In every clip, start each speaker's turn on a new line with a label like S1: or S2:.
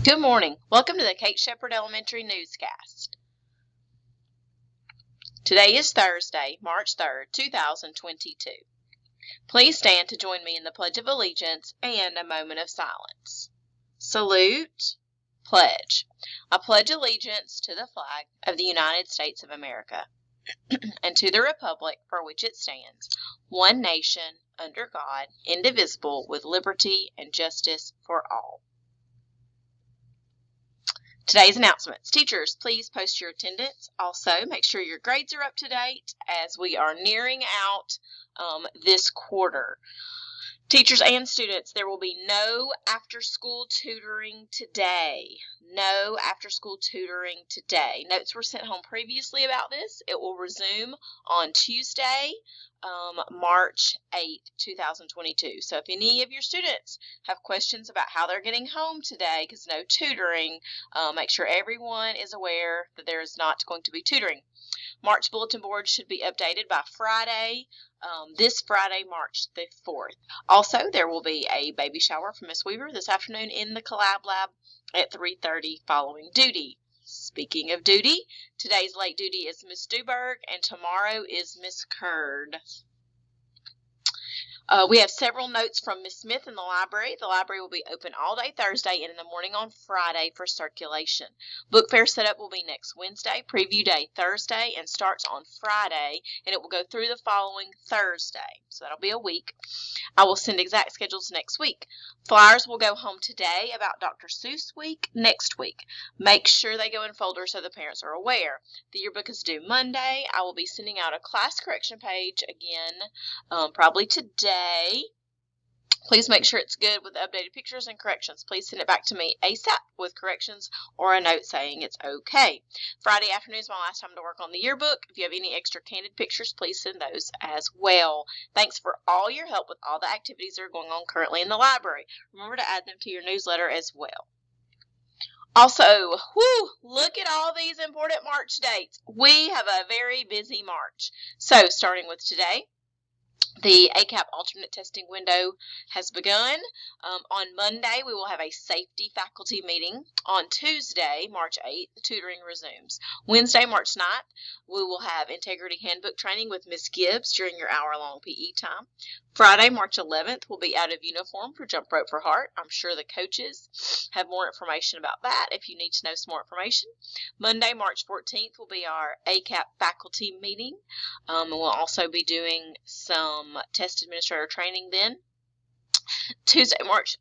S1: Good morning. Welcome to the Kate Shepherd Elementary Newscast. Today is Thursday, March 3rd, 2022. Please stand to join me in the Pledge of Allegiance and a moment of silence. Salute, pledge. I pledge allegiance to the flag of the United States of America and to the republic for which it stands, one nation, under God, indivisible, with liberty and justice for all. Today's announcements. Teachers, please post your attendance. Also, make sure your grades are up to date as we are nearing out this quarter. Teachers and students, there will be no after-school tutoring today. No after-school tutoring today. Notes were sent home previously about this. It will resume on Tuesday, March 8th, 2022. So if any of your students have questions about how they're getting home today, because no tutoring, make sure everyone is aware that there is not going to be tutoring. March bulletin board should be updated by Friday, this Friday, March the 4th. Also, there will be a baby shower from Miss Weaver this afternoon in the Collab Lab at 3:30 following duty. Speaking of duty, today's late duty is Miss Duberg, and tomorrow is Miss Curd. We have several notes from Miss Smith in the library. The library will be open all day Thursday and in the morning on Friday for circulation. Book fair setup will be next Wednesday, preview day Thursday, and starts on Friday, and it will go through the following Thursday. So that'll be a week. I will send exact schedules next week. Flyers will go home today about Dr. Seuss Week next week. Make sure they go in folders so the parents are aware. The yearbook is due Monday. I will be sending out a class correction page again, probably today. Please make sure it's good with updated pictures and corrections. Please send it back to me ASAP with corrections or a note saying it's okay. Friday afternoon is my last time to work on the yearbook. If you have any extra candid pictures, please send those as well. Thanks for all your help with all the activities that are going on currently in the library. Remember to add them to your newsletter as well. Also, look at all these important March dates. We have a very busy March. So, starting with today, the ACAP alternate testing window has begun. On Monday, we will have a safety faculty meeting. On Tuesday, March 8th, the tutoring resumes. Wednesday, March 9th, we will have integrity handbook training with Ms. Gibbs during your hour-long PE time. Friday, March 11th, we'll be out of uniform for Jump Rope for Heart. I'm sure the coaches have more information about that if you need to know some more information. Monday, March 14th, will be our ACAP faculty meeting. And we'll also be doing some test administrator training then. Tuesday, March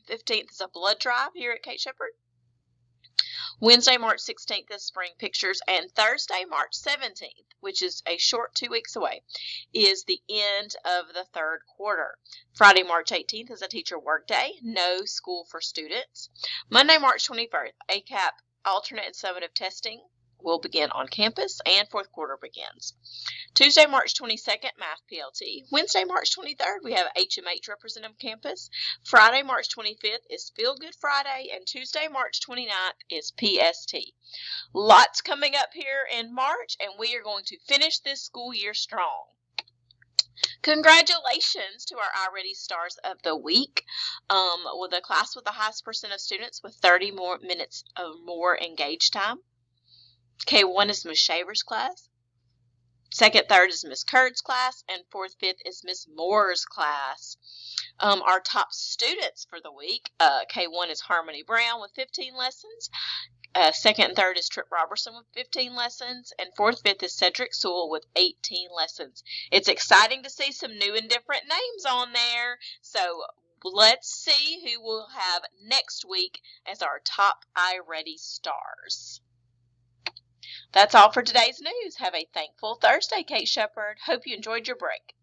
S1: 15th is a blood drive here at Kate Shepherd. Wednesday, March 16th is spring pictures, and Thursday, March 17th, which is a short 2 weeks away, is the end of the third quarter. Friday, March 18th is a teacher work day, no school for students. Monday, March 21st, ACAP alternate and summative testing will begin on campus, and fourth quarter begins. Tuesday, March 22nd, Math PLT. Wednesday, March 23rd, we have HMH representative campus. Friday, March 25th is Feel Good Friday, and Tuesday, March 29th is PST. Lots coming up here in March, and we are going to finish this school year strong. Congratulations to our iReady Stars of the Week, with a class with the highest percent of students with 30 more minutes of more engaged time. K1 is Miss Shaver's class. Second, third is Miss Curd's class, and fourth, fifth is Miss Moore's class. Our top students for the week, K1 is Harmony Brown with 15 lessons. Second and third is Trip Robertson with 15 lessons, and fourth, fifth is Cedric Sewell with 18 lessons. It's exciting to see some new and different names on there, so let's see who we'll have next week as our top iReady stars. That's all for today's news. Have a thankful Thursday, Kate Shepherd. Hope you enjoyed your break.